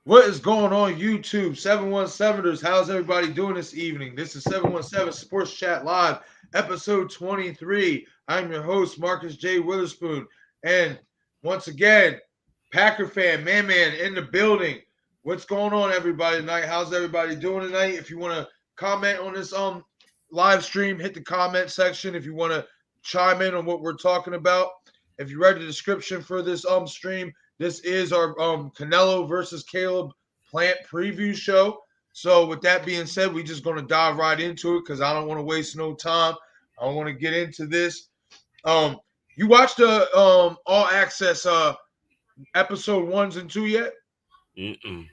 What is going on YouTube? 717ers. How's everybody doing this evening? This is 717 Sports Chat Live, episode 23. I'm your host, Marcus J. Witherspoon. And once again, Packer fan, man in the building. What's going on, everybody, tonight? How's everybody doing tonight? If you want to comment on this live stream, hit the comment section. If you want to chime in on what we're talking about. If you read the description for this stream, this is our Canelo versus Caleb Plant preview show. So with that being said, we're just going to dive right into it because I don't want to waste no time. I want to get into this. You watched the All Access episode 1s and 2 yet? Mm-mm.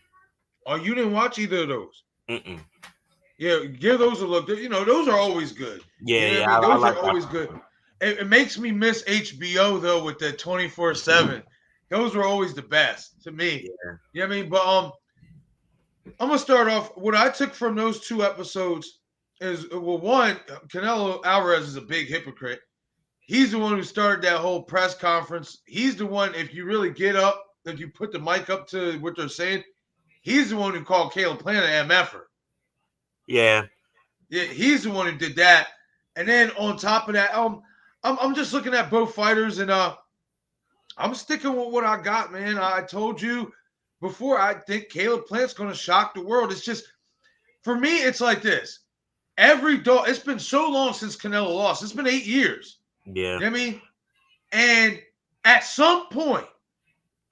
Oh, you didn't watch either of those? Mm-mm. Yeah, give those a look. You know, those are always good. Yeah, you know yeah, what I mean? Those like are always good. It makes me miss HBO though with the 24/7. Those were always the best to me. Yeah. You know what I mean? But I'm gonna start off. What I took from those two episodes is, well, one, Canelo Alvarez is a big hypocrite. He's the one who started that whole press conference. He's the one, if you really get up, if you put the mic up to what they're saying, he's the one who called Caleb Plant an MFer. Yeah. Yeah, he's the one who did that. And then on top of that, I'm just looking at both fighters, and I'm sticking with what I got, man. I told you before, I think Caleb Plant's going to shock the world. It's just, for me, it's like this. It's been so long since Canelo lost. It's been 8 years. Yeah. You know what I mean? And at some point,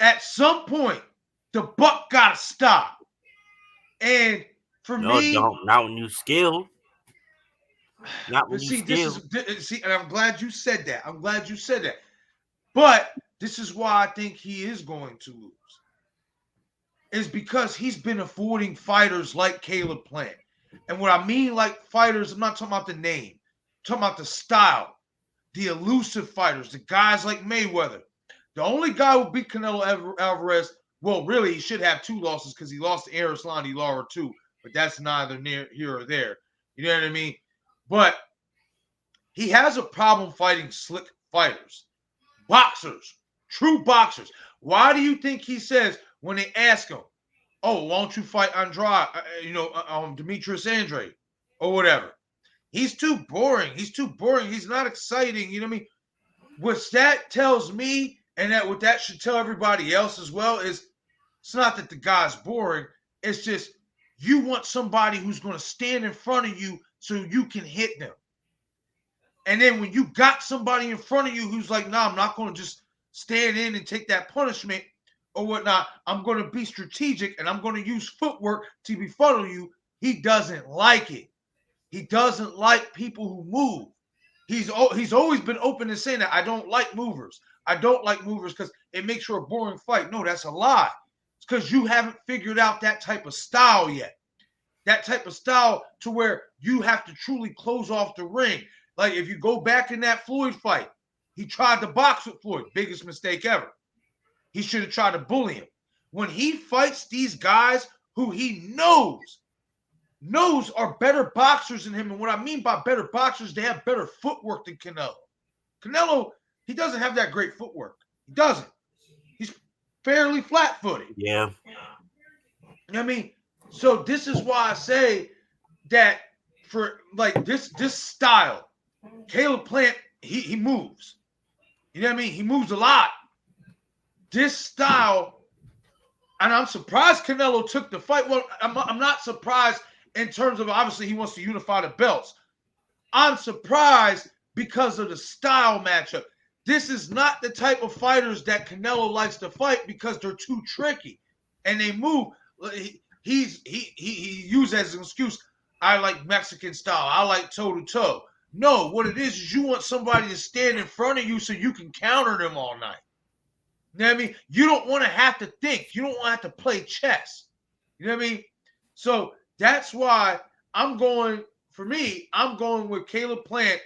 the buck got to stop. And for me, not when you skill. Not when you skill. And I'm glad you said that. But this is why I think he is going to lose. Is because he's been avoiding fighters like Caleb Plant. And what I mean like fighters, I'm not talking about the name. I'm talking about the style. The elusive fighters. The guys like Mayweather. The only guy who beat Canelo Alvarez, well, really, he should have 2 losses because he lost to Erislandy Lara too. But that's neither near here or there. You know what I mean? But he has a problem fighting slick fighters. Boxers. True boxers. Why do you think he says when they ask him, oh, why don't you fight Andrade, Demetrius Andre or whatever? He's too boring. He's not exciting. You know what I mean? What that tells me, and what that should tell everybody else as well, is it's not that the guy's boring. It's just you want somebody who's going to stand in front of you so you can hit them. And then when you got somebody in front of you who's like, nah, I'm not going to just stand in and take that punishment or whatnot. I'm going to be strategic and I'm going to use footwork to befuddle you. He doesn't like it. He doesn't like people who move. He's always been open to saying that I don't like movers. I don't like movers because it makes for a boring fight. No, that's a lie. It's because you haven't figured out that type of style yet. That type of style to where you have to truly close off the ring. Like if you go back in that Floyd fight, he tried to box with Floyd. Biggest mistake ever. He should have tried to bully him. When he fights these guys who he knows are better boxers than him, and what I mean by better boxers, they have better footwork than Canelo. Canelo, he doesn't have that great footwork. He doesn't. He's fairly flat-footed. Yeah. You know what I mean? So this is why I say that for like this style, Caleb Plant, he moves. You know what I mean? He moves a lot. This style, and I'm surprised Canelo took the fight. Well, I'm not surprised in terms of obviously he wants to unify the belts. I'm surprised because of the style matchup. This is not the type of fighters that Canelo likes to fight because they're too tricky and they move. He used as an excuse, I like Mexican style. I like toe-to-toe. No, what it is you want somebody to stand in front of you so you can counter them all night. You know what I mean? You don't want to have to think. You don't want to have to play chess. You know what I mean? So that's why I'm going with Caleb Plant.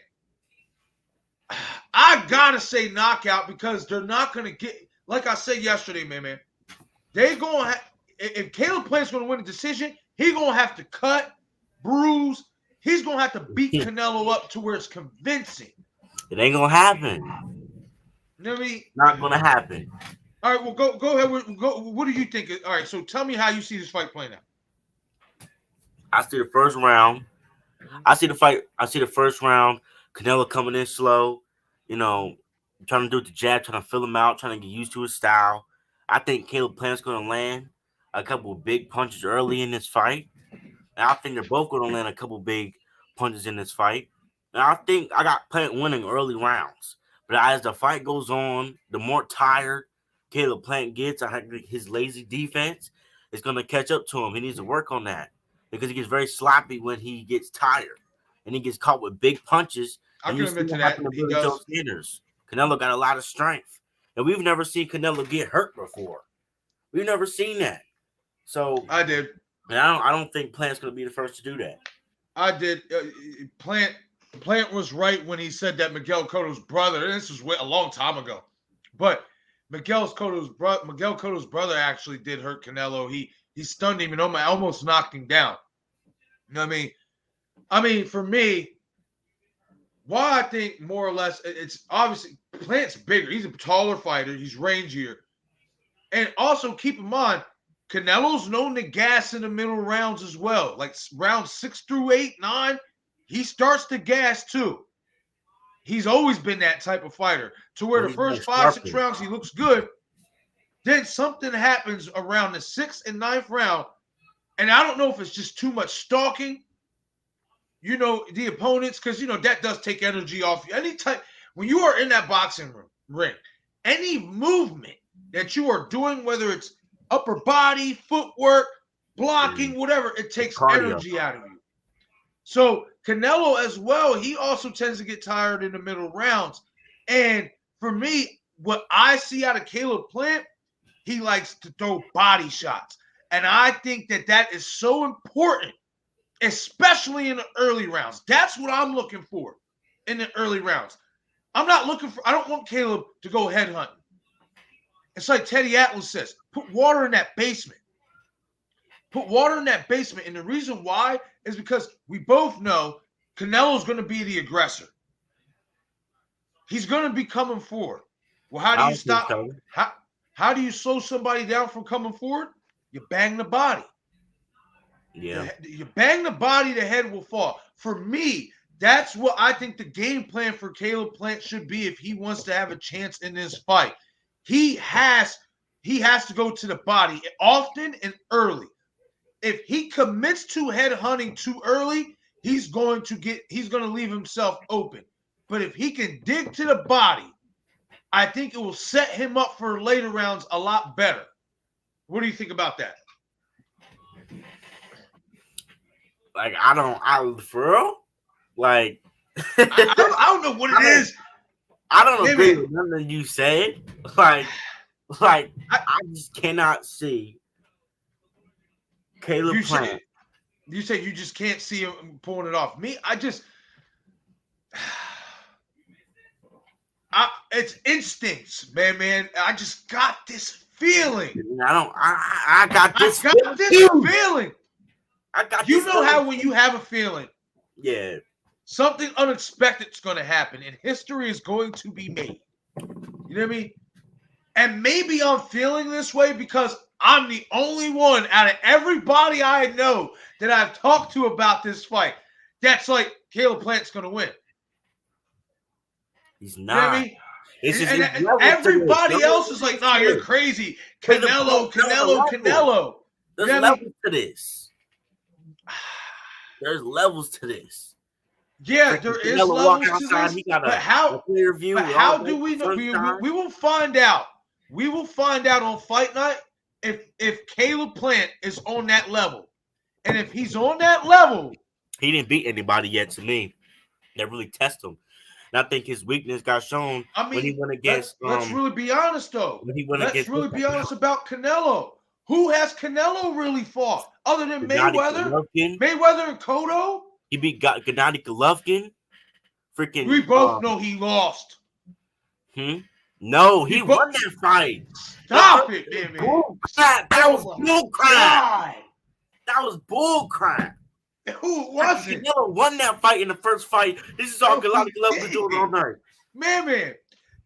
I got to say knockout because they're not going to get, like I said yesterday, man. They're going to if Caleb Plant's going to win a decision, he's going to have to cut, bruise. He's going to have to beat Canelo up to where it's convincing. It ain't going to happen. You know what I mean? Not going to happen. All right, well, go ahead. Go. What do you think? All right, so tell me how you see this fight playing out. I see the first round. I see the fight. I see the first round. Canelo coming in slow, trying to do it the jab, trying to fill him out, trying to get used to his style. I think Caleb Plant's going to land a couple of big punches early in this fight. And I think they're both going to land a couple big punches in this fight. And I think I got Plant winning early rounds. But as the fight goes on, the more tired Caleb Plant gets, I think his lazy defense is going to catch up to him. He needs to work on that because he gets very sloppy when he gets tired and he gets caught with big punches. I can admit to that. He does. Canelo got a lot of strength, and we've never seen Canelo get hurt before. We've never seen that. So I did. And I don't think Plant's going to be the first to do that. I did. Plant was right when he said that Miguel Cotto's brother. And this was a long time ago, but Miguel Cotto's brother actually did hurt Canelo. He stunned him and almost knocked him down. You know what I mean? I mean, for me, why I think more or less it's obviously Plant's bigger. He's a taller fighter. He's rangier, and also keep in mind, Canelo's known to gas in the middle rounds as well. Like rounds 6 through 8, 9, he starts to gas too. He's always been that type of fighter to where the first 5, 6 rounds he looks good. Then something happens around the 6th and 9th round. And I don't know if it's just too much stalking, the opponents, because, that does take energy off you. When you are in that boxing ring, any movement that you are doing, whether it's upper body, footwork, blocking, whatever, it takes energy out of you. So Canelo as well, he also tends to get tired in the middle rounds. And for me, what I see out of Caleb Plant, he likes to throw body shots. And I think that is so important, especially in the early rounds. That's what I'm looking for in the early rounds. I don't want Caleb to go head hunting. It's like Teddy Atlas says, put water in that basement. Put water in that basement. And the reason why is because we both know Canelo's going to be the aggressor. He's going to be coming forward. Well, how do you stop? How do you slow somebody down from coming forward? You bang the body. Yeah. You bang the body, the head will fall. For me, that's what I think the game plan for Caleb Plant should be if he wants to have a chance in this fight. He has to go to the body often and early. If he commits to head hunting too early, he's going to leave himself open. But if he can dig to the body, I think it will set him up for later rounds a lot better. What do you think about that? Like, for real? Like, I don't know what it is. I don't agree with nothing you said. Like I just cannot see Caleb Plant. You say you just can't see him pulling it off. Me, it's instincts, man. I just got this feeling. I got this feeling. You know how when you have a feeling, yeah, something unexpected is going to happen and history is going to be made. You know what I mean? And maybe I'm feeling this way because I'm the only one out of everybody I know that I've talked to about this fight that's like Caleb Plant's going to win. He's not. You know what I mean? And everybody else is like, nah, you're crazy. Canelo. There's levels to this. There's levels to this. Yeah, there is levels to this. He got how do we know? We will find out. We will find out on fight night if Caleb Plant is on that level. And if he's on that level, he didn't beat anybody yet to me that really test him. And I think his weakness got shown when he went against. Let's really be honest, though. Let's really be honest about Canelo. Who has Canelo really fought other than Mayweather? Mayweather and Cotto? He beat Gennady Golovkin. Freaking. We both know he lost. No, he won that fight. Stop it, man. That was bull crap. That was bull crap. Who was it? Canelo won that fight in the first fight. This is all Gennady Golovkin doing all night. Man.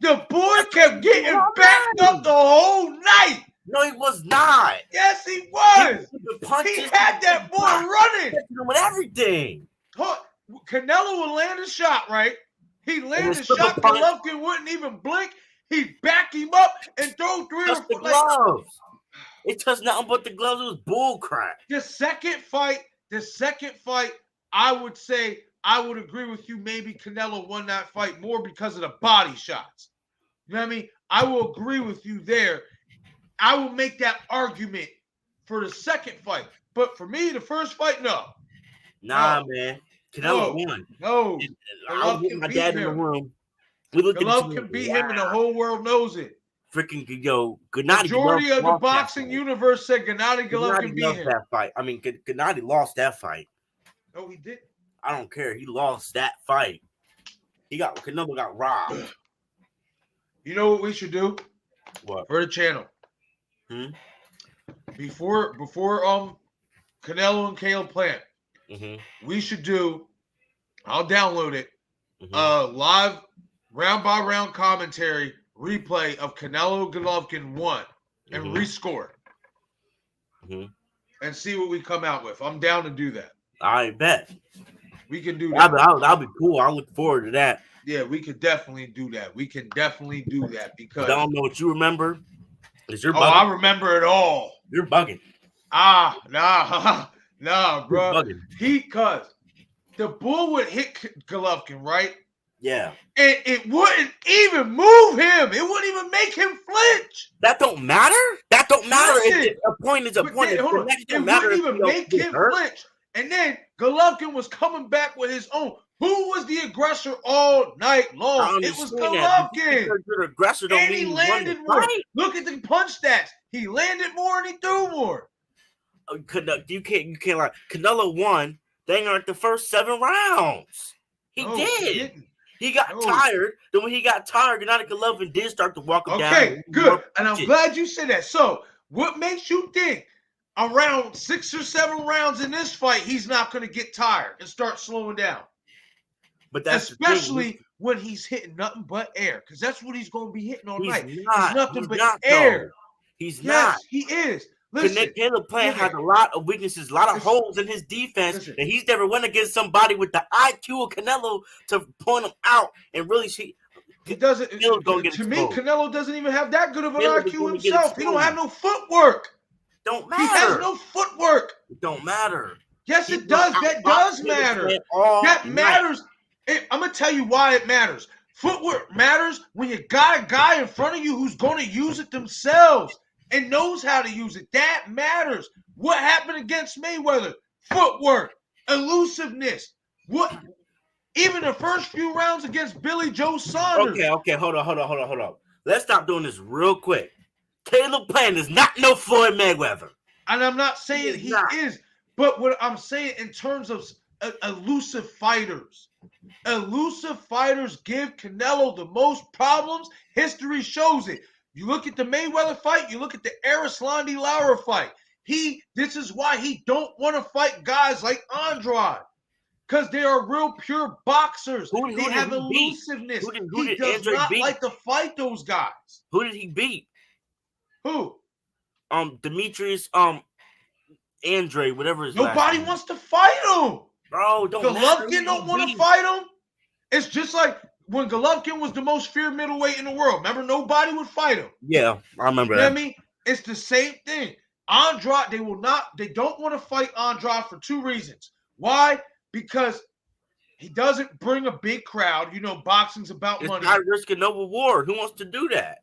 The boy kept getting backed up the whole night. No, he was not. Yes, he was. He Punches, had that boy running. with everything. Canelo would land a shot, right? He landed a shot. Golovkin wouldn't even blink. He'd back him up and throw 3 or 4 gloves. It touched nothing but the gloves. It was bull crap. The second fight, I would say I would agree with you. Maybe Canelo won that fight more because of the body shots. You know what I mean? I will agree with you there. I will make that argument for the second fight. But for me, the first fight, no. Nah, man. Canelo won. No. I was with my dad in the room. We looked at Golovkin beat him, and the whole world knows it. Freaking Gennady. Majority of the boxing universe said Gennady Golovkin beat him. That fight. I mean, Gennady lost that fight. No, he didn't. I don't care. He lost that fight. Canelo got robbed. You know what we should do? What? For the channel. Before Canelo and Caleb Plant, we should do, I'll download it, live round by round commentary replay of Canelo Golovkin 1 and rescore and see what we come out with. I'm down to do that. I bet. We can do that. That'll be cool. I look forward to that. Yeah, we could definitely do that. Because I don't know what you remember. Oh, I remember it all. You're bugging. Nah, bro. Bugging. Cause the bull would hit Golovkin, right? Yeah. And it wouldn't even move him. It wouldn't even make him flinch. That don't matter. Listen, a point is a point. It wouldn't even make him flinch. And then Golovkin was coming back with his own. Who was the aggressor all night long? It was Golovkin. The aggressor don't and he landed more. Right? Look at the punch stats. He landed more and he threw more. You can't lie. Canelo won. Dang, like the first 7 rounds. He did. He got tired. Then when he got tired, Gennady Golovkin did start to walk him down. Okay, good. And I'm glad you said that. So, what makes you think around 6 or 7 rounds in this fight, he's not going to get tired and start slowing down? But that's especially when he's hitting nothing but air, because that's what he's going to be hitting all night. He's nothing but air. He's not. He is. Listen, Caleb Plant has a lot of weaknesses, a lot of holes in his defense, and he's never went against somebody with the IQ of Canelo to point him out and really see. He doesn't. To me, Canelo doesn't even have that good of an IQ himself. He don't have no footwork. Don't matter. He has no footwork. It don't matter. Yes, it does. That does matter. That matters. I'm going to tell you why it matters. Footwork matters when you got a guy in front of you who's going to use it themselves and knows how to use it. That matters. What happened against Mayweather? Footwork, elusiveness. What? Even the first few rounds against Billy Joe Saunders. Okay. Hold on. Let's stop doing this real quick. Caleb Plant is not no Floyd Mayweather. And I'm not saying he is, but what I'm saying in terms of elusive fighters. Elusive fighters give Canelo the most problems. History shows it. You look at the Mayweather fight, you look at the Arislandi Lara fight. This is why he don't want to fight guys like Andrade. Because they are real pure boxers. They have elusiveness. He does not like to fight those guys. Who did he beat? Who? Demetrius, Andre, whatever his Nobody wants to fight him. Bro, Golovkin don't want to fight him. It's just like when Golovkin was the most feared middleweight in the world. Remember, nobody would fight him. Yeah, I remember that. You know what I mean? It's the same thing. Andrade, they don't want to fight Andrade for 2 reasons. Why? Because he doesn't bring a big crowd. You know, boxing's about money. It's not risking no reward. Who wants to do that?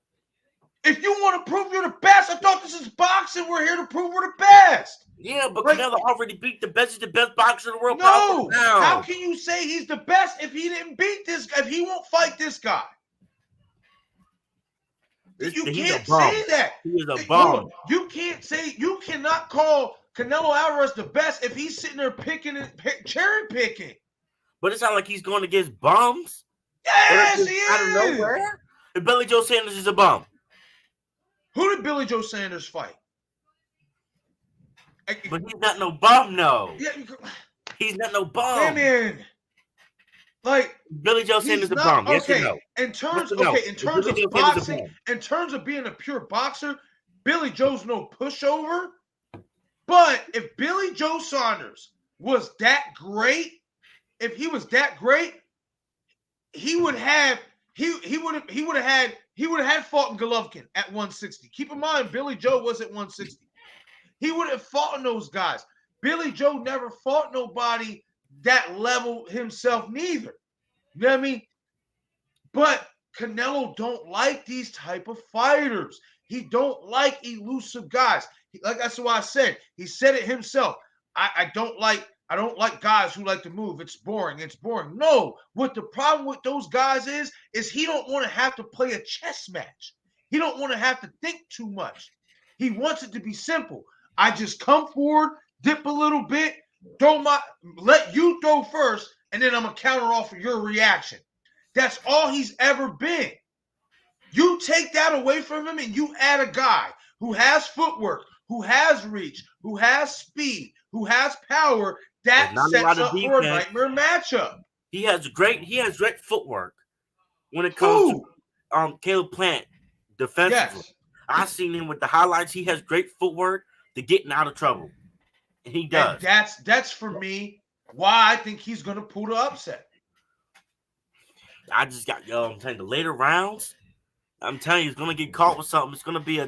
If you want to prove you're the best, I thought this is boxing. We're here to prove we're the best. Yeah, but Canelo already beat the best. He's the best boxer in the world. No, how can you say he's the best if he didn't beat this guy? If he won't fight this guy? You can't say that. He is a bum. You can't say, you cannot call Canelo Alvarez the best if he's sitting there cherry picking. But it's not like he's going against bums. Yes, he is. Out of nowhere. And Billy Joe Sanders is a bum. Who did Billy Joe Sanders fight? But he's not no bum, no. Yeah, he's not no bum. Man. Like Billy Joe Sanders is a bum. Yes or no? In terms, no? in terms of boxing, in terms of being a pure boxer, Billy Joe's no pushover. But if Billy Joe Saunders was that great, if he was that great, he would have had fought in Golovkin at 160. Keep in mind, Billy Joe was at 160. He would have fought in those guys. Billy Joe never fought nobody that level himself neither. You know what I mean? But Canelo don't like these type of fighters. He don't like elusive guys. Like that's why I said. He said it himself. I don't like guys who like to move. It's boring. It's boring. No. What the problem with those guys is he don't want to have to play a chess match. He don't want to have to think too much. He wants it to be simple. I just come forward, dip a little bit, let you throw first, and then I'm gonna counter off of your reaction. That's all he's ever been. You take that away from him and you add a guy who has footwork, who has reach, who has speed, who has power, that sets up for a nightmare matchup. He has great footwork when it comes to Caleb Plant defensively. Yes. I've seen him with the highlights. He has great footwork to getting out of trouble. And he does. And that's for me why I think he's gonna pull the upset. I just got I'm telling you, the later rounds, I'm telling you, he's gonna get caught with something. It's gonna be a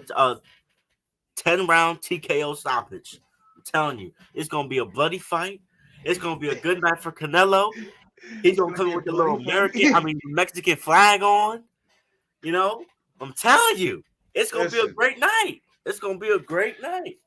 10-round TKO stoppage. I'm telling you, it's gonna be a bloody fight. It's gonna be a good night for Canelo. He's gonna come with the little Mexican flag on. You know, I'm telling you, it's gonna be a great night. It's gonna be a great night.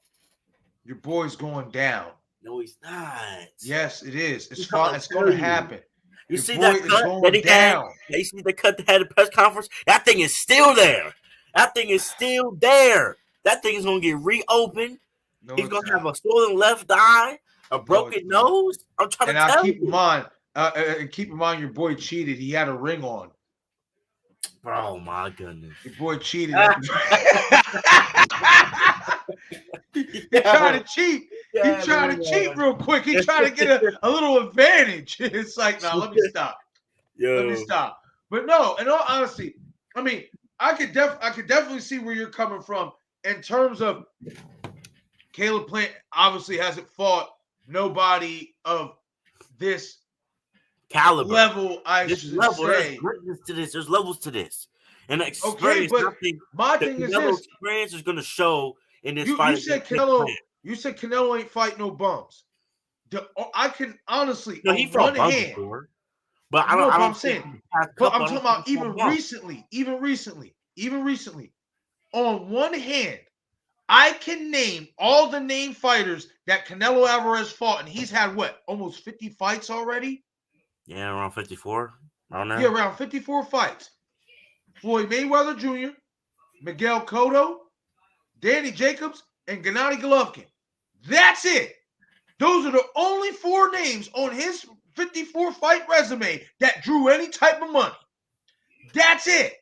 Your boy's going down. No, he's not. Yes, it is. It's fine. It's gonna happen. You see that cut that he had? You see the cut that had at the press conference? That thing is still there. That thing is still there. That thing is going to get reopened. No, he's going to have a swollen left eye, a broken nose. I'm trying to tell you. Keep in mind, your boy cheated. He had a ring on. Oh, my goodness. Your boy cheated. He tried to cheat. He tried to cheat real quick. He tried to get a little advantage. It's like, no, let me stop. Let me stop. But no, in all honesty, I mean, I could definitely see where you're coming from in terms of Caleb Plant obviously hasn't fought nobody of this caliber level. There's levels to this. And experience, my thing is this: experience is going to show in this fight. You said Canelo ain't fight no bums. I can honestly, no, he fought bums before, but I'm saying, but I'm talking about even recently. On one hand, I can name all the named fighters that Canelo Alvarez fought, and he's had almost 50 fights already. Yeah, around 54. Yeah, around 54 fights. Floyd Mayweather Jr., Miguel Cotto, Danny Jacobs, and Gennady Golovkin. That's it. Those are the only 4 names on his 54-fight resume that drew any type of money. That's it.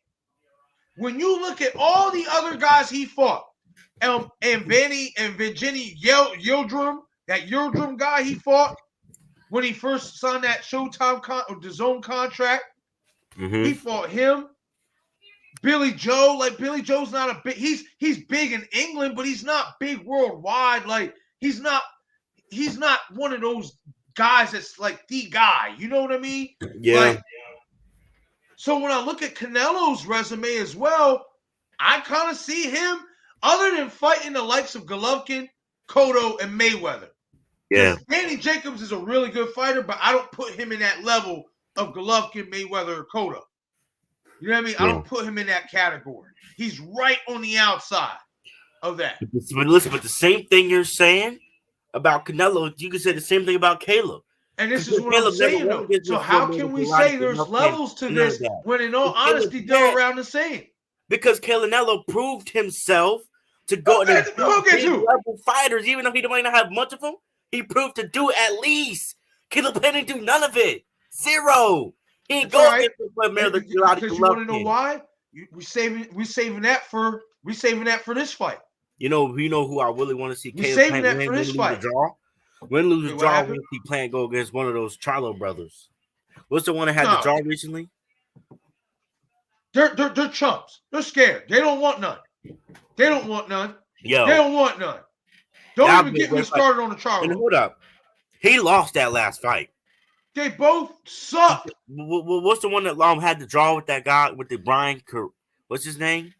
When you look at all the other guys he fought, and Vinny Yildirim, that Yildirim guy he fought when he first signed that Showtime or the Zone contract, he fought him. Billy Joe, Billy Joe's not a big. He's big in England, but he's not big worldwide. Like he's not one of those guys that's like the guy. You know what I mean? Yeah. So when I look at Canelo's resume as well, I kind of see him, other than fighting the likes of Golovkin, Cotto, and Mayweather. Yeah. Danny Jacobs is a really good fighter, but I don't put him in that level of Golovkin, Mayweather, or Cotto. You know what I mean? Yeah. I don't put him in that category. He's right on the outside of that. But listen, the same thing you're saying about Canelo, you can say the same thing about Caleb. And this is what I'm saying, though. So how can we say there's levels to this when, in all honesty, they're around the same? Because Canelo proved himself to go against level fighters, even though he might not have much of them. He proved to do at least. Caleb didn't do none of it. Zero. He ain't going against because you want to know why? We saving that for this fight. You know who I really want to see. We saving that for this fight. Win, lose, or draw. We see Plant go against one of those Charlo brothers. What's the one that had the draw recently? They're chumps. They're scared. They don't want none. They don't want none. Yo, they don't want none. Don't even get me started on the Charlo. And hold up, he lost that last fight. They both suck. What's the one that had the draw with that guy with the Brian? What's his name?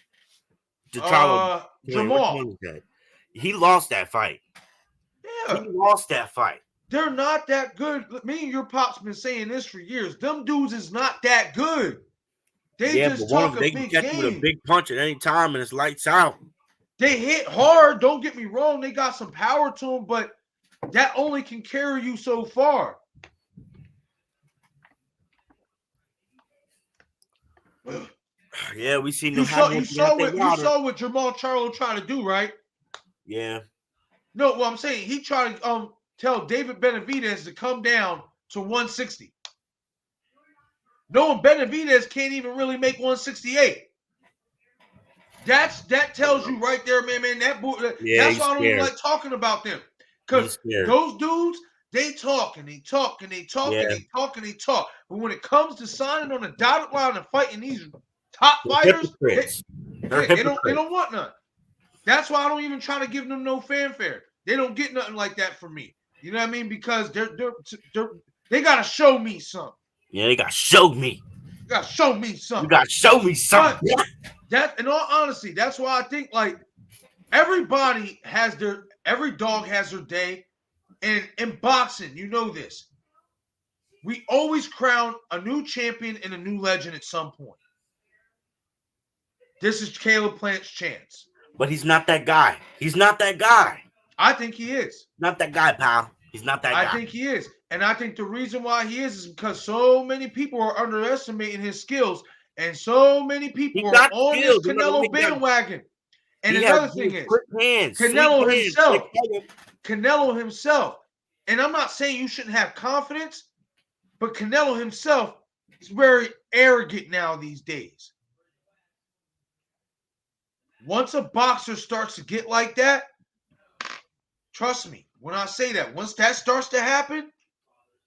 The Charlo. Jamal. He lost that fight. Yeah, he lost that fight. They're not that good. Me and your pop's been saying this for years. Them dudes is not that good. They just talk a big game. They can catch you with a big punch at any time, and it's lights out. They hit hard. Don't get me wrong. They got some power to them, but that only can carry you so far. Yeah, we seen you saw what Jamal Charlo tried to do, right? Yeah. No, well, I'm saying he tried to tell David Benavidez to come down to 160. Knowing Benavidez can't even really make 168. That tells you right there, man. That's why I don't even like talking about them. Because those dudes, they talk and they talk and they talk and they talk and they talk. But when it comes to signing on the dotted line and fighting these top fighters, they don't want none. That's why I don't even try to give them no fanfare. They don't get nothing like that from me. You know what I mean? Because they gotta show me something. Yeah, they gotta show me. You gotta show me something. You gotta show me something. That, in all honesty, that's why I think like every dog has their day. And in boxing, you know this. We always crown a new champion and a new legend at some point. This is Caleb Plant's chance. But he's not that guy. He's not that guy. I think he is. Not that guy, pal. He's not that guy. I think he is. And I think the reason why he is because so many people are underestimating his skills. And so many people are on this Canelo bandwagon. And another thing is, Canelo himself. And I'm not saying you shouldn't have confidence, but Canelo himself is very arrogant now these days. Once a boxer starts to get like that, trust me, when I say that, once that starts to happen,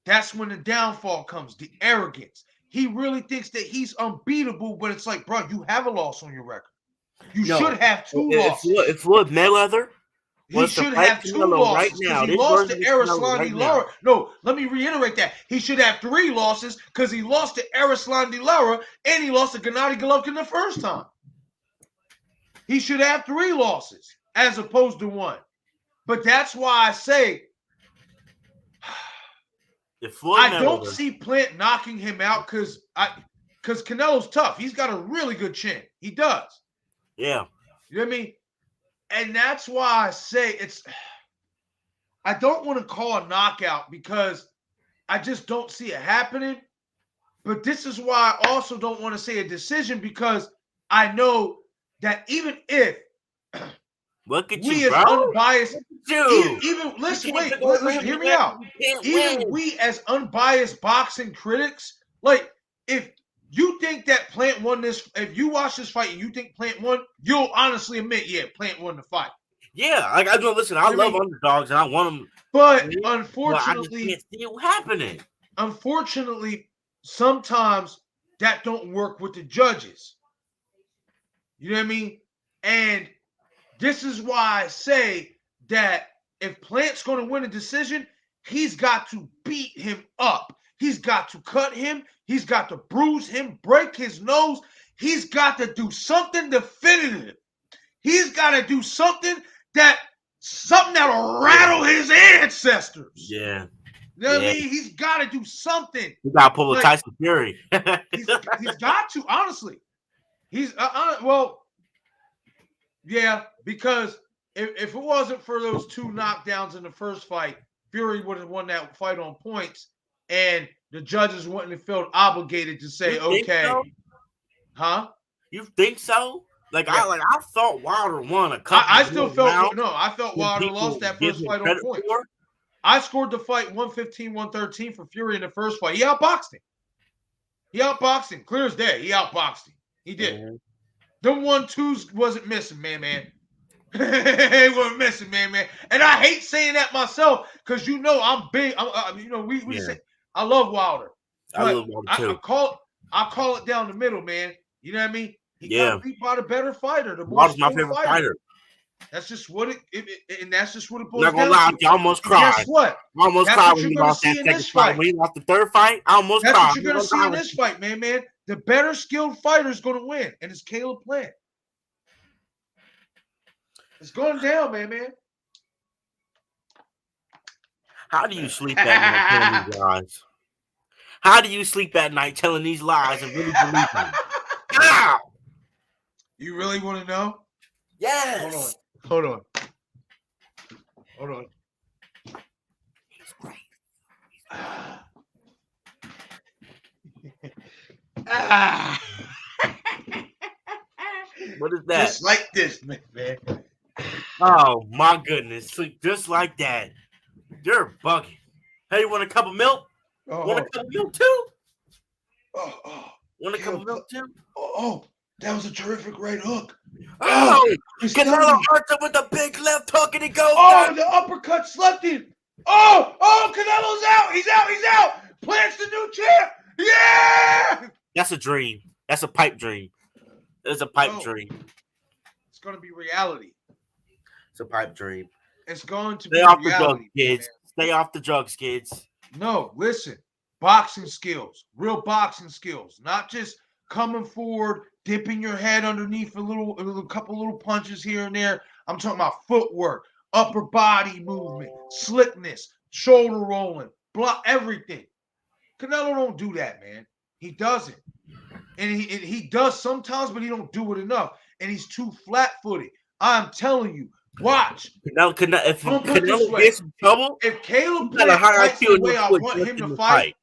that's when the downfall comes, the arrogance. He really thinks that he's unbeatable, but it's like, bro, you have a loss on your record. You should have two losses. If Floyd Mayweather, he should have two losses because he lost to Erislandy Lara. No, let me reiterate that. He should have 3 losses because he lost to Erislandy Lara and he lost to Gennady Golovkin the first time. He should have 3 losses as opposed to 1. But that's why I say I don't see Plant knocking him out because Canelo's tough. He's got a really good chin. He does. Yeah. You know what I mean? And that's why I say I don't want to call a knockout because I just don't see it happening. But this is why I also don't want to say a decision because I know that even if look at we you, as bro. unbiased, Dude, even listen, hear me out. Even we as unbiased boxing critics, like if you think that Plant won this, if you watch this fight and you think Plant won, you'll honestly admit, yeah, Plant won the fight. Yeah, like I don't listen. I love underdogs and I want them, but unfortunately, I just can't see it happening. Unfortunately, sometimes that don't work with the judges. You know what I mean? And this is why I say that if Plant's going to win a decision, he's got to beat him up. He's got to cut him. He's got to bruise him, break his nose. He's got to do something definitive. He's got to do something that'll rattle his ancestors. Yeah. You know what I mean? He's got to do something. He got to pull a Tyson Fury. he's got to, honestly. He's well, yeah, because if it wasn't for those 2 knockdowns in the first fight, Fury would have won that fight on points, and the judges wouldn't have felt obligated to say, okay, so? Huh? You think so? Like I thought Wilder won a couple. I felt Wilder lost that first fight on points. I scored the fight 115-113 for Fury in the first fight. He outboxed him. Clear as day. He outboxed him. He did. Mm-hmm. Them 1-2s wasn't missing, man. He wasn't missing, man. And I hate saying that myself because I'm big. We say I love Wilder. But Water I too. call it down the middle, man. You know what I mean? He got beat by the better fighter, the more Water's my skilled favorite fighter. That's just what and that's just what it I'm boils not gonna down lie, to. I almost And cried. guess what? I almost That's cried what when you're he going to lost that see in second this fight. fight. When he lost the third fight, I almost That's cried. what you're going to see in this fight, man. The better skilled fighter is going to win, and it's Caleb Plant. It's going down, man. How do you sleep at night telling these lies? How do you sleep at night telling these lies and really believe them? How? You really want to know? Yes. Hold on. He's great. What is that? Just like this, man. Oh my goodness. Sleep just like that. You're bugging. Hey, you want a cup of milk? Want a cup of milk too? Want a cup of milk too? That was a terrific right hook. Canelo hurts him with the big left hook and he goes. The uppercut slept him. Canelo's out. He's out. Plant's the new champ. Yeah. That's a dream. That's a pipe dream. It's a pipe dream. It's going to be reality. It's a pipe dream. It's going to Stay be off reality, the drugs, kids. man. Stay off the drugs, kids. No, listen. Boxing skills. Real boxing skills. Not just coming forward, dipping your head underneath a couple little punches here and there. I'm talking about footwork, upper body movement, slickness, shoulder rolling, block, everything. Canelo don't do that, man. He doesn't. And he does sometimes, but he don't do it enough. And he's too flat-footed. I'm telling you, watch. If Canelo gets in trouble, if Caleb Plant fights the way I want him to fight,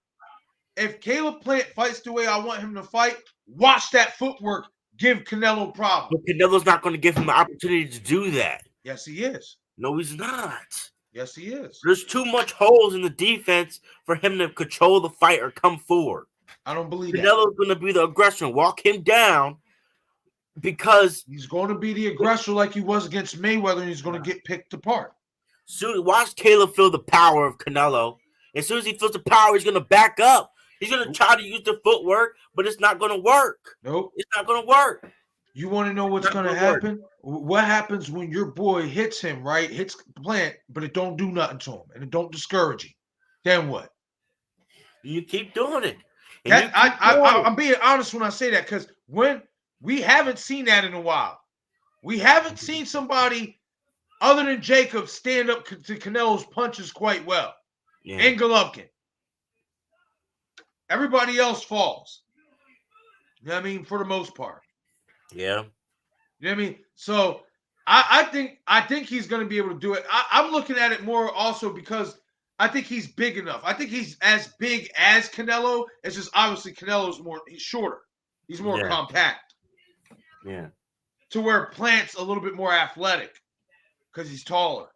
if Caleb Plant fights the way I want him to fight, watch that footwork give Canelo problems. But Canelo's not going to give him the opportunity to do that. Yes, he is. No, he's not. Yes, he is. There's too much holes in the defense for him to control the fight or come forward. I don't believe that. Canelo's going to be the aggressor, walk him down because he's going to be the aggressor like he was against Mayweather, and he's going to get picked apart. Soon, watch Caleb feel the power of Canelo. As soon as he feels the power, he's going to back up. He's going to try to use the footwork, but it's not going to work. Nope. It's not going to work. You want to know what's going to happen? What happens when your boy hits him, right? Hits Plant, but it don't do nothing to him, and it don't discourage him. Then what? You keep doing it. I'm being honest when I say that, because when we haven't seen that in a while. We haven't seen somebody other than Jacob stand up to Canelo's punches quite well. Yeah. And Golovkin. Everybody else falls. You know what I mean? For the most part. Yeah. You know what I mean? So I think he's going to be able to do it. I'm looking at it more also because I think he's big enough. I think he's as big as Canelo. It's just obviously he's shorter. He's more compact. Yeah. To where Plant's a little bit more athletic because he's taller.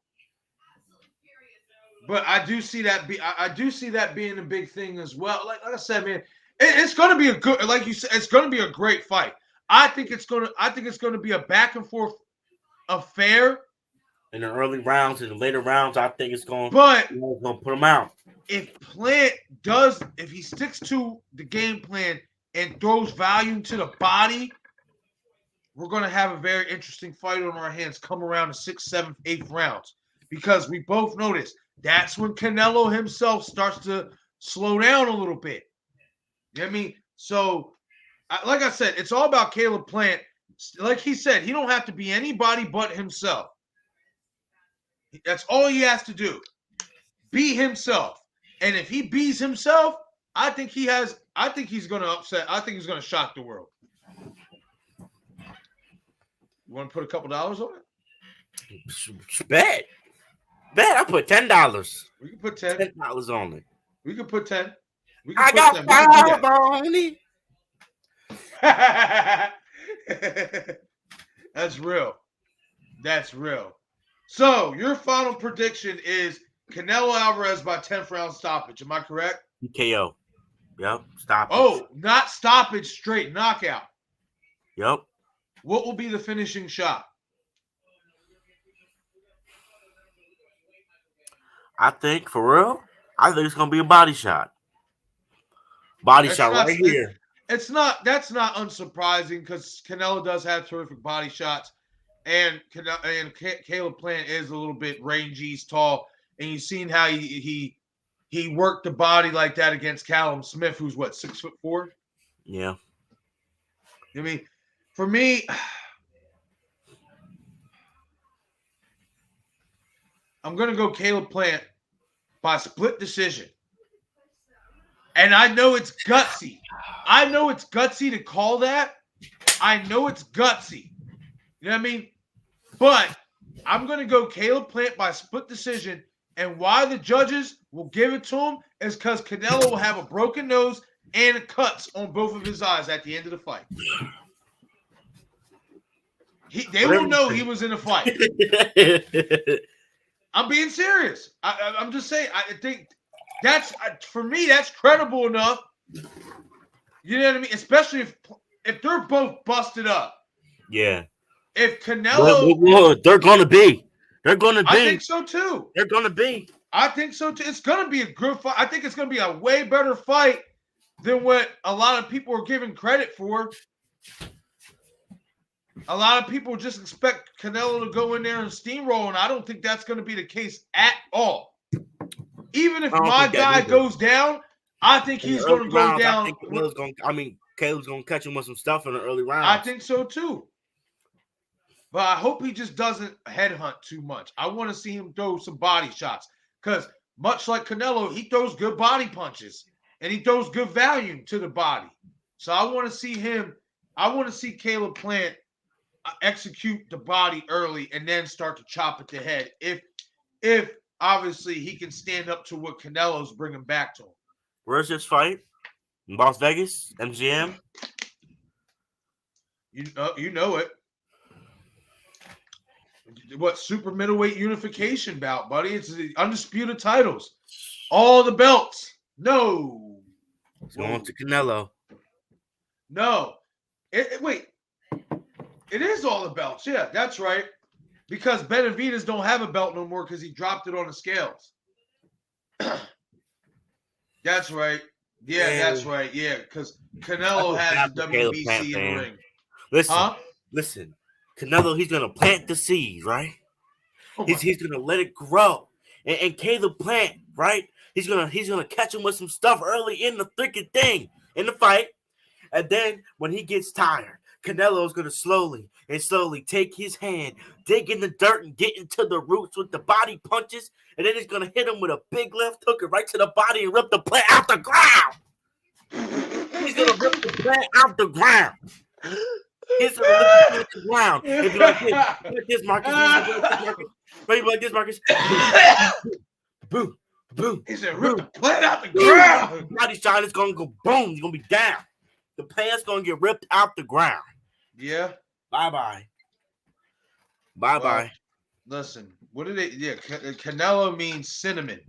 But I do see that being a big thing as well. Like I said, man, it's going to be a good, like you said, it's going to be a great fight. I think it's going to be a back and forth affair. In the early rounds and the later rounds, I think it's going to put him out. If he sticks to the game plan and throws volume to the body, we're going to have a very interesting fight on our hands come around the 6th, 7th, 8th rounds. Because we both noticed that's when Canelo himself starts to slow down a little bit. You know what I mean? So, like I said, it's all about Caleb Plant. Like he said, he don't have to be anybody but himself. That's all he has to do. Be himself. And if he beats himself, I think he's going to upset. I think he's going to shock the world. You want to put a couple dollars on it? Bet. I put $10. We can put $10 on it. We can put 10. I got 5 on it. That's real. That's real. So your final prediction is Canelo Alvarez by 10th round stoppage. Am I correct? KO. Yep. Stoppage. Oh, not stoppage, straight knockout. Yep. What will be the finishing shot? I think, for real, it's going to be a body shot. Body That's shot not, right here. That's not unsurprising because Canelo does have terrific body shots, and Caleb Plant is a little bit rangy, he's tall, and you've seen how he worked the body like that against Callum Smith, who's what, 6'4"? Yeah. I mean, for me, I'm gonna go Caleb Plant by split decision. And I know it's gutsy. I know it's gutsy to call that. I know it's gutsy. You know what I mean? But I'm going to go Caleb Plant by split decision. And why the judges will give it to him is because Canelo will have a broken nose and cuts on both of his eyes at the end of the fight. They will know he was in a fight. I'm being serious. I'm just saying, I think that's, for me, that's credible enough. You know what I mean? Especially if they're both busted up. Yeah. If Canelo... Whoa, they're going to be. They're going to be. I think so, too. They're going to be. I think so, too. It's going to be a good fight. I think it's going to be a way better fight than what a lot of people are giving credit for. A lot of people just expect Canelo to go in there and steamroll, and I don't think that's going to be the case at all. Even if my guy goes down, I think he's going to go down. Caleb's going to catch him with some stuff in the early rounds. I think so, too. But I hope he just doesn't headhunt too much. I want to see him throw some body shots because much like Canelo, he throws good body punches and he throws good volume to the body. So I want to see him. I want to see Caleb Plant execute the body early and then start to chop at the head. If obviously he can stand up to what Canelo's bringing back to him. Where's this fight? In Las Vegas, MGM. You know it. What, super middleweight unification bout, buddy? It's the undisputed titles. All the belts. No. It's going to Canelo. No. Wait. It is all the belts. Yeah, that's right. Because Benavidez don't have a belt no more because he dropped it on the scales. That's right. Yeah, that's right. Yeah, because Canelo has the WBC in the ring. Listen. Canelo, he's gonna plant the seeds, right? He's gonna let it grow, and Caleb Plant, right? He's gonna catch him with some stuff early in the freaking thing in the fight, and then when he gets tired, Canelo's gonna slowly take his hand, dig in the dirt, and get into the roots with the body punches, and then he's gonna hit him with a big left hook right to the body and rip the plant out the ground. He's gonna rip the plant out the ground. He's gonna rip the ground. It'd be like this, Marcus. Maybe like this, Marcus. Boom, boom. He's gonna rip the plant out the ground. Body shot is gonna go boom. He's gonna be down. The plant's gonna get ripped out the ground. Yeah. Bye. Listen, what did they? Yeah, Canelo means cinnamon.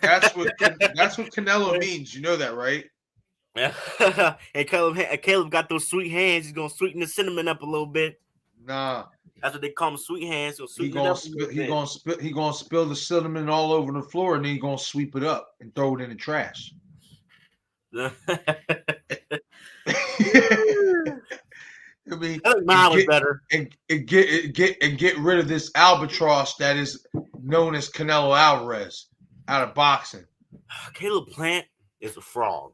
That's what Canelo means. You know that, right? And Caleb got those sweet hands. He's gonna sweeten the cinnamon up a little bit. Nah, that's what they call them, sweet hands. He gonna spill the cinnamon all over the floor, and then he's gonna sweep it up and throw it in the trash. I mean, mine was better. And get rid of this albatross that is known as Canelo Alvarez out of boxing. Caleb Plant is a fraud.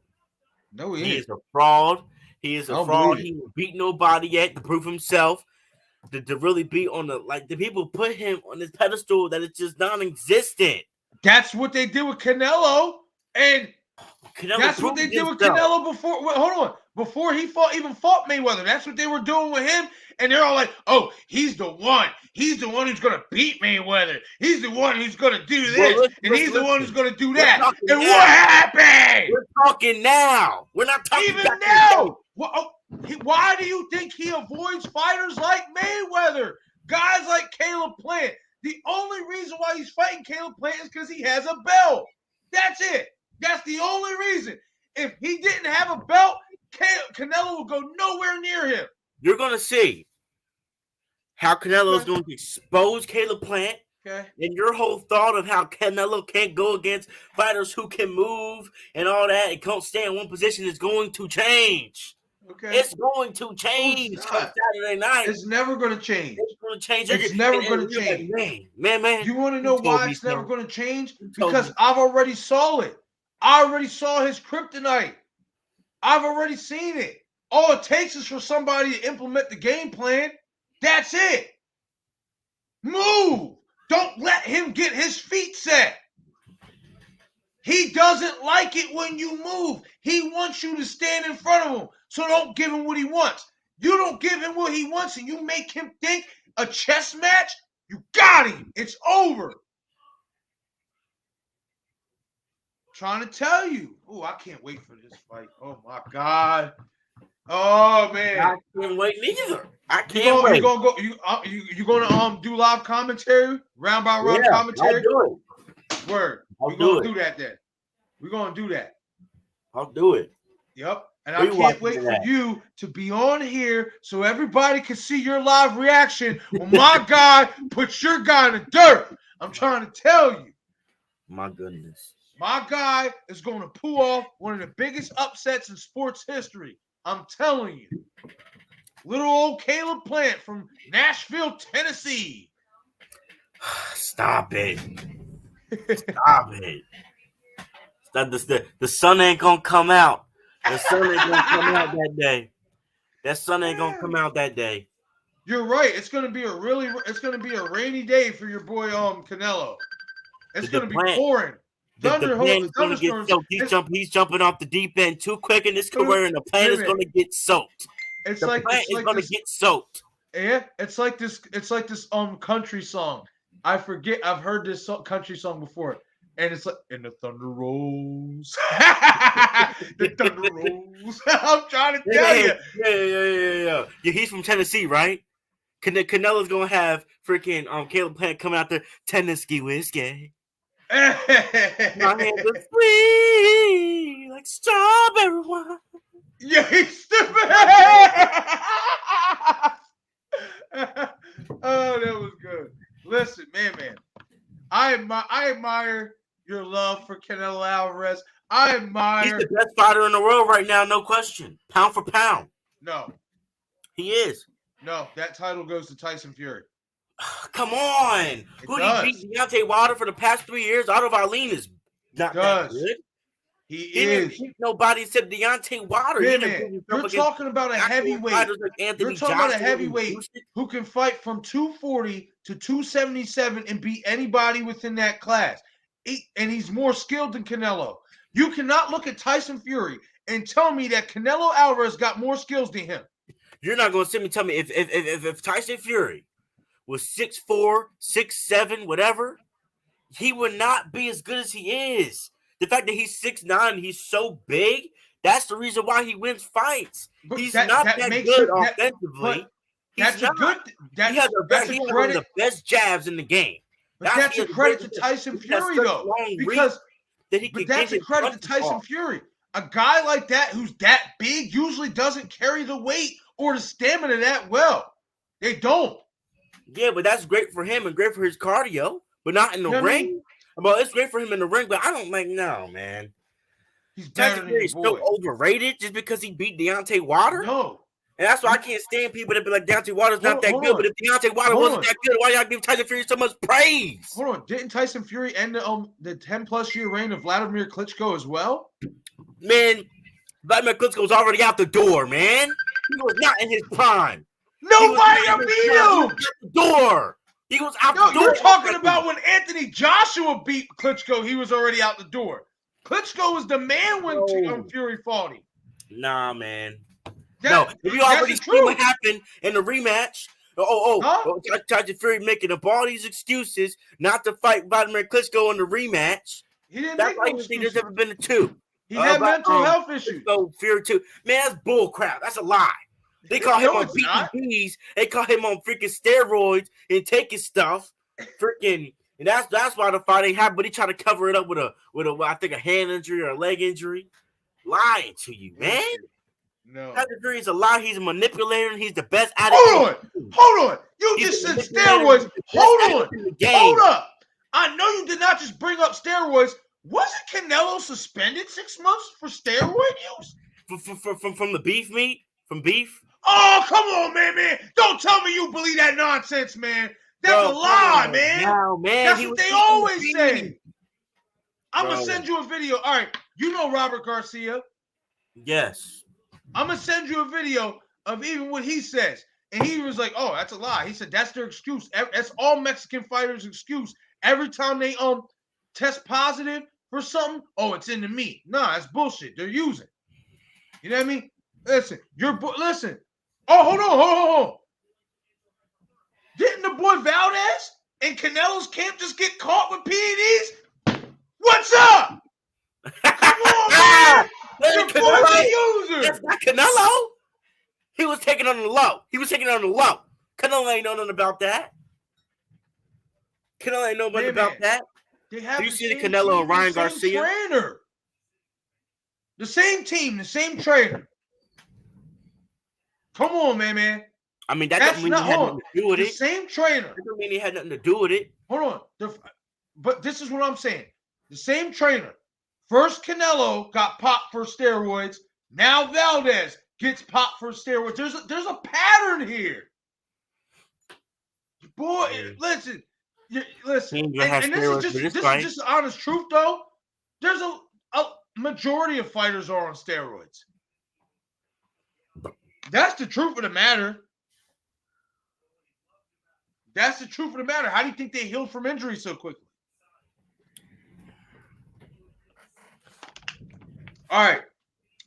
No, he is a fraud. He is a fraud. He will beat nobody yet to prove himself. To really be on the people put him on this pedestal that is just non-existent. That's what they did with Canelo, and that's what they did with Canelo before. Wait, hold on, before he even fought Mayweather. That's what they were doing with him, and they're all like, "Oh, he's the one. He's the one who's gonna beat Mayweather. He's the one who's gonna do this, and he's the one who's gonna do that." And what happened? We're talking now. We're not talking even now. Why do you think he avoids fighters like Mayweather? Guys like Caleb Plant. The only reason why he's fighting Caleb Plant is because he has a belt. That's it. That's the only reason. If he didn't have a belt, Canelo will go nowhere near him. You're going to see how Canelo is going to expose Caleb Plant Okay. And your whole thought of how Canelo can't go against fighters who can move and all that and can't stay in one position is going to change. Okay. It's going to change come Saturday night. It's never going to change. It's going to change. It's never going to change. Like, man. You want to know why it's never going to change? Because I've already saw it. I already saw his kryptonite. I've already seen it. All it takes is for somebody to implement the game plan. That's it. Move. Don't let him get his feet set. He doesn't like it when you move. He wants you to stand in front of him. So don't give him what he wants. You don't give him what he wants and you make him think a chess match, you got him. It's over. Trying to tell you. Oh, I can't wait for this fight. Oh, my God. Oh, man. I can't wait neither. I can't wait. You gonna do live commentary, round by round commentary? I'll do it. Word. We're gonna do that then. We're gonna do that. I'll do it. Yep. And I can't wait for you to be on here so everybody can see your live reaction when my guy puts your guy in the dirt. I'm trying to tell you. My goodness. My guy is going to pull off one of the biggest upsets in sports history. I'm telling you. Little old Caleb Plant from Nashville, Tennessee. Stop it. Stop it. The sun ain't going to come out. The sun ain't going to come out that day. That sun ain't going to come out that day. You're right. It's going to be a rainy day for your boy Canelo. It's going to be pouring. He's jumping off the deep end too quick in his career, and the plant is going to get soaked. It's going to get soaked. Yeah, it's like this country song. I forget. I've heard this country song before, and it's like, and the thunder rolls. The thunder rolls. I'm trying to tell you. Yeah. He's from Tennessee, right? Canelo's gonna have freaking Caleb Plant coming out there, Tennessee whiskey. My hands are sweet like strawberry wine. Yeah, he's stupid. Oh, that was good. Listen, man. I admire your love for Canelo Alvarez. I admire. He's the best fighter in the world right now, no question. Pound for pound. No. He is. No, that title goes to Tyson Fury. Come on. Who did he beat? Deontay Wilder for the past 3 years? Otto Wallin is not that good. He didn't beat nobody except Deontay Wilder. You're talking about a heavyweight. You're talking about a heavyweight who can fight from 240 to 277 and beat anybody within that class. And he's more skilled than Canelo. You cannot look at Tyson Fury and tell me that Canelo Alvarez got more skills than him. You're not going to sit me and tell me if Tyson Fury was 6'4", 6'7", whatever, he would not be as good as he is. The fact that he's 6'9", he's so big, that's the reason why he wins fights. He's not that good offensively. He has one of the best jabs in the game. But that's a credit to Tyson Fury, though. But that's a credit to Tyson Fury. A guy like that who's that big usually doesn't carry the weight or the stamina that well. They don't. Yeah, but that's great for him and great for his cardio, but not in the ring. Well, it's great for him in the ring, but I don't no, man. Tyson Fury is so overrated just because he beat Deontay Wilder? No. And that's why I can't stand people that be like, Deontay Wilder's not that good. But if Deontay Wilder wasn't that good, why y'all give Tyson Fury so much praise? Hold on. Didn't Tyson Fury end the 10-plus year reign of Vladimir Klitschko as well? Man, Vladimir Klitschko was already out the door, man. He was not in his prime. Nobody beat him! Out the door. He was out the door. You're talking about when Anthony Joshua beat Klitschko, he was already out the door. Klitschko was the man when Fury fought him. Nah, man. We already seen what happened in the rematch. Tyson Fury making up all these excuses not to fight Vladimir Klitschko in the rematch. He didn't That's why he there's ever been a two. He had mental health issues. So Fury 2. Man, that's bull crap. That's a lie. They call him on PEDs. They call him on freaking steroids and taking stuff. Freaking, and that's why the fight ain't happened. But he tried to cover it up with a I think a hand injury or a leg injury. Lying to you, man. No. Dr. Dre is a liar. He's a manipulator, and he's the best at it. Hold on. You just said steroids. Hold up. I know you did not just bring up steroids. Wasn't Canelo suspended 6 months for steroid use? From the beef meat? From beef? Oh, come on, man. Don't tell me you believe that nonsense, man. That's a lie, man. No, man. That's what they always say. I'm going to send you a video. All right. You know Robert Garcia? Yes. I'm going to send you a video of even what he says. And he was like, oh, that's a lie. He said that's their excuse. That's all Mexican fighters' excuse. Every time they test positive for something, oh, it's in the meat. Nah, that's bullshit. They're using. You know what I mean? Listen. Oh, hold on. Didn't the boy Valdez in Canelo's camp just get caught with PEDs? What's up? Come on, man. Your boy's a user. That's not Canelo. He was taking on the low. Canelo ain't know nothing about that. Canelo ain't know nothing about that. Have you seen the Canelo and Ryan Garcia? Trainer. The same team, the same trainer. Come on, man. I mean, that doesn't mean he had nothing to do with it. The same trainer. That doesn't mean he had nothing to do with it. Hold on. But this is what I'm saying. The same trainer. First, Canelo got popped for steroids. Now Valdez gets popped for steroids. There's a pattern here. Boy, listen. And this is just the honest truth, though. There's a majority of fighters are on steroids. That's the truth of the matter. How do you think they healed from injury so quickly? All right.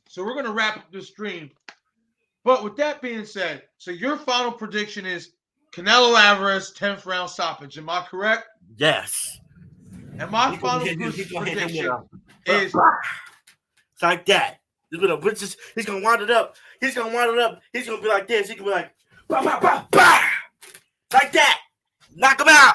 So we're going to wrap up this stream. But with that being said, so your final prediction is Canelo Alvarez 10th round stoppage. Am I correct? Yes. And my final prediction is it's like that. He's gonna wind it up. He's gonna be like this. He can be like, bah, bah, bah, bah. Like that. Knock him out.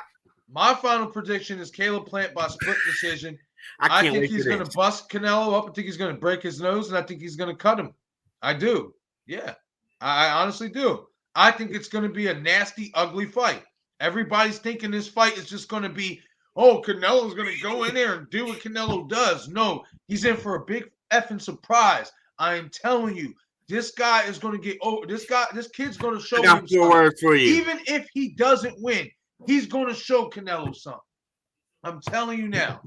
My final prediction is Caleb Plant by split decision. I think he's going to bust Canelo up. I think he's going to break his nose, and I think he's going to cut him. I do. Yeah. I honestly do. I think it's going to be a nasty, ugly fight. Everybody's thinking this fight is just going to be, oh, Canelo's going to go in there and do what Canelo does. No, he's in for a big effing surprise. I am telling you, this guy is going to get over. This kid's going to show him something. For you. Even if he doesn't win, he's going to show Canelo something. I'm telling you now.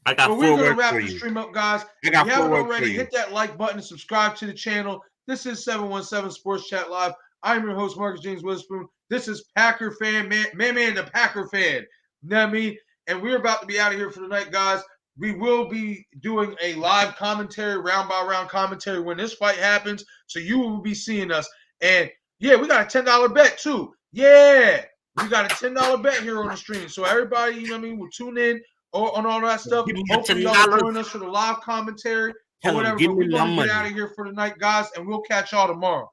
I got we're going to wrap the stream up, guys. If you haven't already, hit that like button and subscribe to the channel. This is 717 Sports Chat Live. I'm your host, Marcus James Witherspoon. This is Packer fan, man, the Packer fan. You know what I mean? And we're about to be out of here for the night, guys. We will be doing a live commentary, round-by-round commentary when this fight happens. So you will be seeing us. And, yeah, we got a $10 bet, too. Yeah. We got a $10 bet here on the stream. So everybody, you know what I mean, will tune in on all that stuff. Hopefully y'all join us for the live commentary or whatever. But we're going to get out of here for the night, guys, and we'll catch y'all tomorrow.